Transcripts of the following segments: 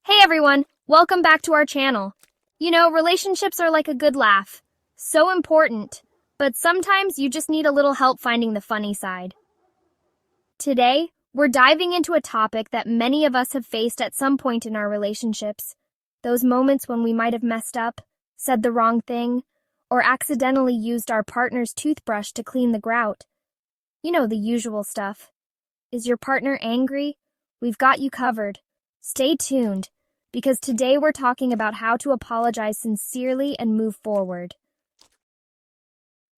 Hey everyone, welcome back to our channel. Relationships are like a good laugh. So important. But sometimes you just need a little help finding the funny side. Today, we're diving into a topic that many of us have faced at some point in our relationships. Those moments when we might have messed up, said the wrong thing, or accidentally used our partner's toothbrush to clean the grout. The usual stuff. Is your partner angry? We've got you covered. Stay tuned, because today we're talking about how to apologize sincerely and move forward.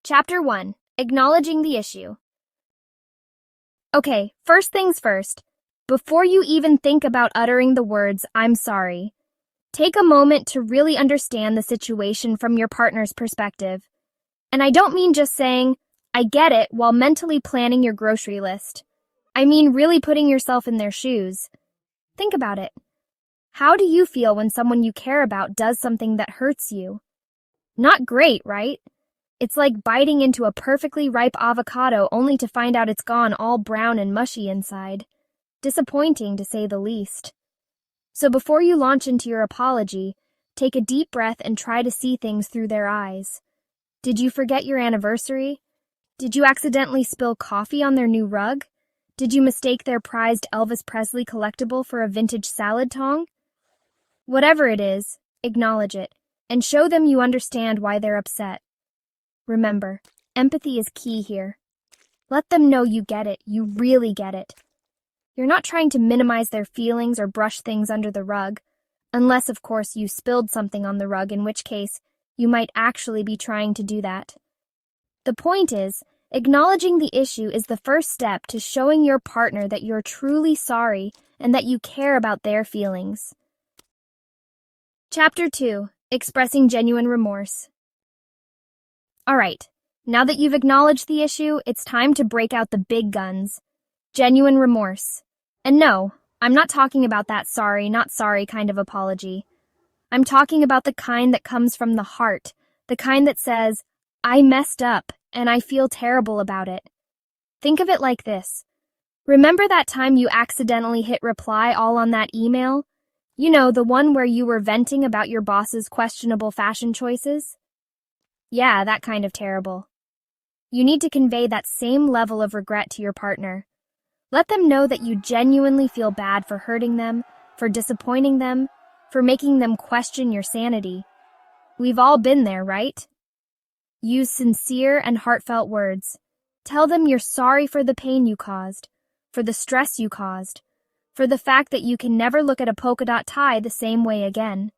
Chapter 1. Acknowledging the issue. Okay, first things first. Before you even think about uttering the words, "I'm sorry," take a moment to really understand the situation from your partner's perspective. And I don't mean just saying, "I get it," while mentally planning your grocery list. I mean really putting yourself in their shoes. Think about it. How do you feel when someone you care about does something that hurts you? Not great, right? It's like biting into a perfectly ripe avocado only to find out it's gone all brown and mushy inside. Disappointing, to say the least. So before you launch into your apology, take a deep breath and try to see things through their eyes. Did you forget your anniversary? Did you accidentally spill coffee on their new rug? Did you mistake their prized Elvis Presley collectible for a vintage salad tong? Whatever it is, acknowledge it, and show them you understand why they're upset. Remember, empathy is key here. Let them know you get it, you really get it. You're not trying to minimize their feelings or brush things under the rug, unless, of course, you spilled something on the rug, in which case, you might actually be trying to do that. The point is, acknowledging the issue is the first step to showing your partner that you're truly sorry and that you care about their feelings. Chapter 2. Expressing genuine remorse. Alright, now that you've acknowledged the issue, it's time to break out the big guns. Genuine remorse. And no, I'm not talking about that sorry, not sorry kind of apology. I'm talking about the kind that comes from the heart, the kind that says, "I messed up, and I feel terrible about it." Think of it like this. Remember that time you accidentally hit reply all on that email? The one where you were venting about your boss's questionable fashion choices? Yeah, that kind of terrible. You need to convey that same level of regret to your partner. Let them know that you genuinely feel bad for hurting them, for disappointing them, for making them question your sanity. We've all been there, right? Use sincere and heartfelt words. Tell them you're sorry for the pain you caused, for the stress you caused, for the fact that you can never look at a polka dot tie the same way again.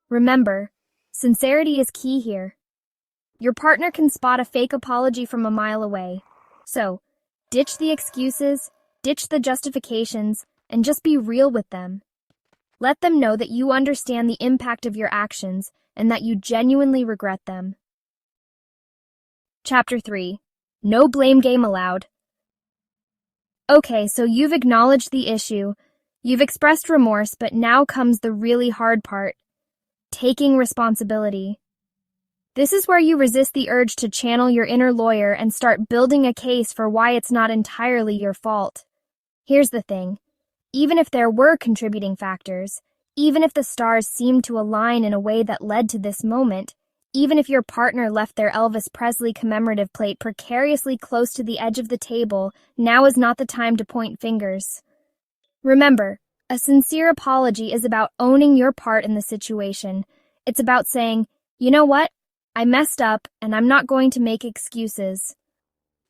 Remember, sincerity is key here. Your partner can spot a fake apology from a mile away. So, ditch the excuses, ditch the justifications, and just be real with them. Let them know that you understand the impact of your actions and that you genuinely regret them. Chapter 3. No blame game allowed. Okay, so you've acknowledged the issue, you've expressed remorse, but now comes the really hard part. Taking responsibility. This is where you resist the urge to channel your inner lawyer and start building a case for why it's not entirely your fault. Here's the thing. Even if there were contributing factors, even if the stars seemed to align in a way that led to this moment, even if your partner left their Elvis Presley commemorative plate precariously close to the edge of the table, now is not the time to point fingers. Remember, a sincere apology is about owning your part in the situation. It's about saying, "You know what? I messed up, and I'm not going to make excuses."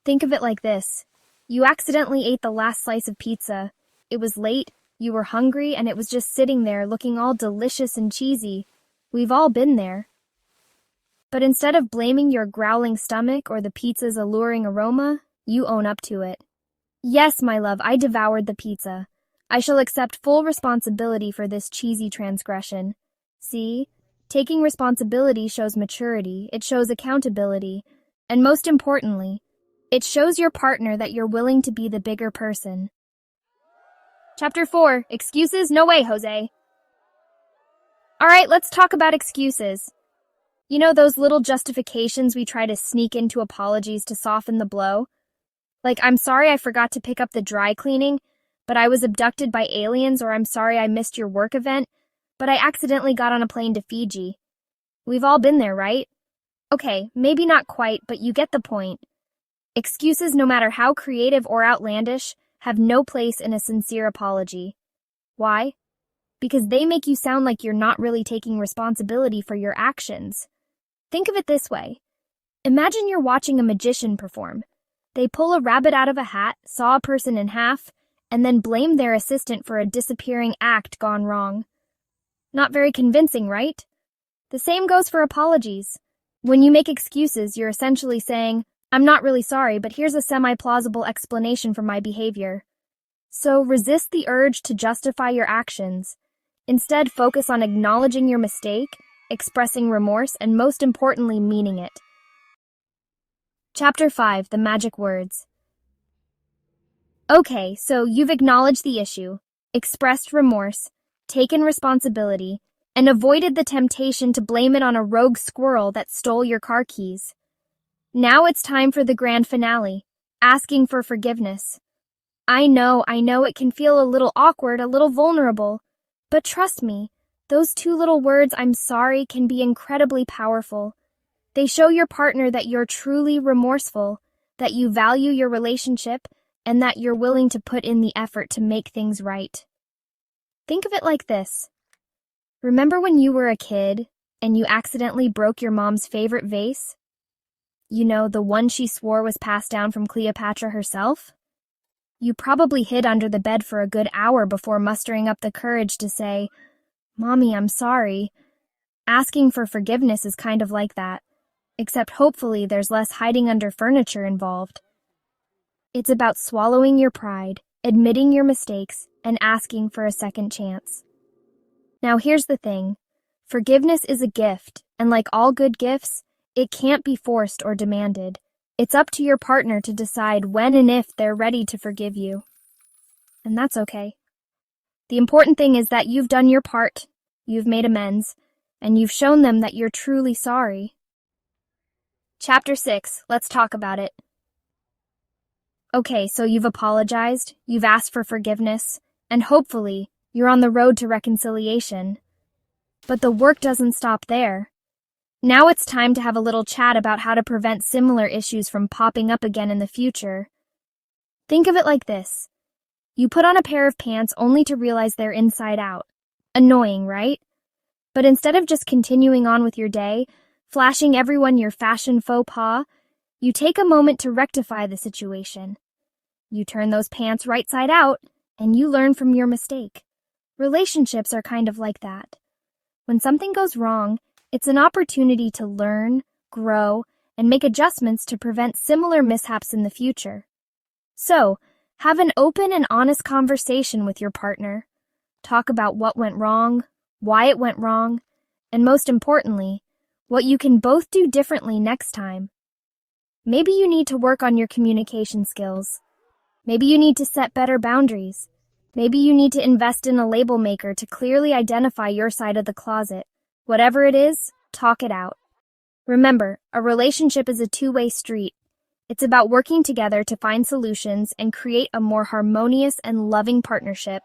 Think of it like this. You accidentally ate the last slice of pizza. It was late, you were hungry, and it was just sitting there looking all delicious and cheesy. We've all been there. But instead of blaming your growling stomach or the pizza's alluring aroma, you own up to it. "Yes, my love, I devoured the pizza. I shall accept full responsibility for this cheesy transgression." See? Taking responsibility shows maturity, it shows accountability, and most importantly, it shows your partner that you're willing to be the bigger person. Chapter 4. Excuses? No way, Jose. Alright, let's talk about excuses. Those little justifications we try to sneak into apologies to soften the blow? Like, "I'm sorry I forgot to pick up the dry cleaning, but I was abducted by aliens, or I'm sorry I missed your work event, but I accidentally got on a plane to Fiji. We've all been there, right? Okay, maybe not quite, but you get the point. Excuses, no matter how creative or outlandish, have no place in a sincere apology. Why? Because they make you sound like you're not really taking responsibility for your actions. Think of it this way. Imagine you're watching a magician perform. They pull a rabbit out of a hat, saw a person in half, and then blame their assistant for a disappearing act gone wrong. Not very convincing, right? The same goes for apologies. When you make excuses, you're essentially saying, I'm not really sorry, but here's a semi-plausible explanation for my behavior. So resist the urge to justify your actions. Instead, focus on acknowledging your mistake, expressing remorse, and most importantly, meaning it. Chapter 5, The Magic Words. Okay, so you've acknowledged the issue, expressed remorse, taken responsibility, and avoided the temptation to blame it on a rogue squirrel that stole your car keys. Now it's time for the grand finale, asking for forgiveness. I know it can feel a little awkward, a little vulnerable, but trust me, those two little words, I'm sorry, can be incredibly powerful. They show your partner that you're truly remorseful, that you value your relationship, and that you're willing to put in the effort to make things right. Think of it like this. Remember when you were a kid and you accidentally broke your mom's favorite vase? You know, the one she swore was passed down from Cleopatra herself? You probably hid under the bed for a good hour before mustering up the courage to say, Mommy, I'm sorry. Asking for forgiveness is kind of like that, except hopefully there's less hiding under furniture involved. It's about swallowing your pride, admitting your mistakes, and asking for a second chance. Now here's the thing. Forgiveness is a gift, and like all good gifts, it can't be forced or demanded. It's up to your partner to decide when and if they're ready to forgive you. And that's okay. The important thing is that you've done your part, you've made amends, and you've shown them that you're truly sorry. Chapter 6, let's talk about it. Okay, so you've apologized, you've asked for forgiveness, and hopefully, you're on the road to reconciliation. But the work doesn't stop there. Now it's time to have a little chat about how to prevent similar issues from popping up again in the future. Think of it like this. You put on a pair of pants only to realize they're inside out. Annoying, right? But instead of just continuing on with your day, flashing everyone your fashion faux pas, you take a moment to rectify the situation. You turn those pants right side out, and you learn from your mistake. Relationships are kind of like that. When something goes wrong, it's an opportunity to learn, grow, and make adjustments to prevent similar mishaps in the future. So, have an open and honest conversation with your partner. Talk about what went wrong, why it went wrong, and most importantly, what you can both do differently next time. Maybe you need to work on your communication skills. Maybe you need to set better boundaries. Maybe you need to invest in a label maker to clearly identify your side of the closet. Whatever it is, talk it out. Remember, a relationship is a two-way street. It's about working together to find solutions and create a more harmonious and loving partnership.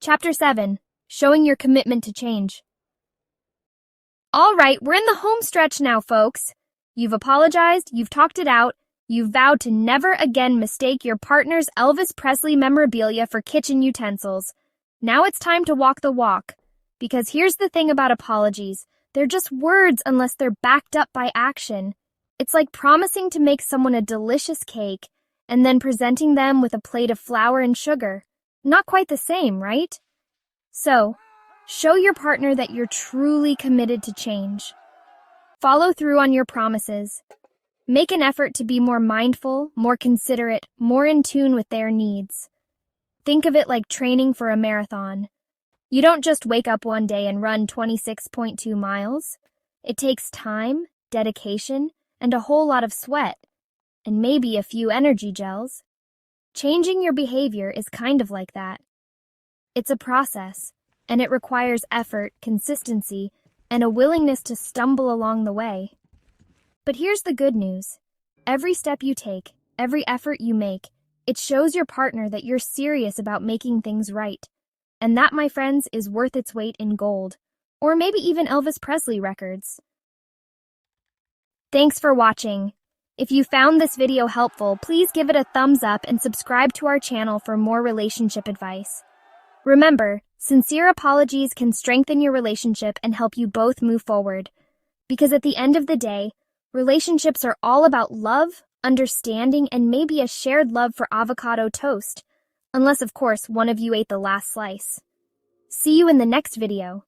Chapter 7, Showing Your Commitment to Change. All right, we're in the home stretch now, folks. You've apologized, you've talked it out, you've vowed to never again mistake your partner's Elvis Presley memorabilia for kitchen utensils. Now it's time to walk the walk. Because here's the thing about apologies. They're just words unless they're backed up by action. It's like promising to make someone a delicious cake and then presenting them with a plate of flour and sugar. Not quite the same, right? So, show your partner that you're truly committed to change. Follow through on your promises. Make an effort to be more mindful, more considerate, more in tune with their needs. Think of it like training for a marathon. You don't just wake up one day and run 26.2 miles. It takes time, dedication, and a whole lot of sweat, and maybe a few energy gels. Changing your behavior is kind of like that. It's a process, and it requires effort, consistency, and a willingness to stumble along the way. But here's the good news. Every step you take, every effort you make, It shows your partner that you're serious about making things right. And that, my friends, is worth its weight in gold. Or maybe even Elvis Presley records. Thanks for watching. If you found this video helpful, please give it a thumbs up and subscribe to our channel for more relationship advice. Remember, sincere apologies can strengthen your relationship and help you both move forward. Because at the end of the day, relationships are all about love, understanding, and maybe a shared love for avocado toast. Unless, of course, one of you ate the last slice. See you in the next video.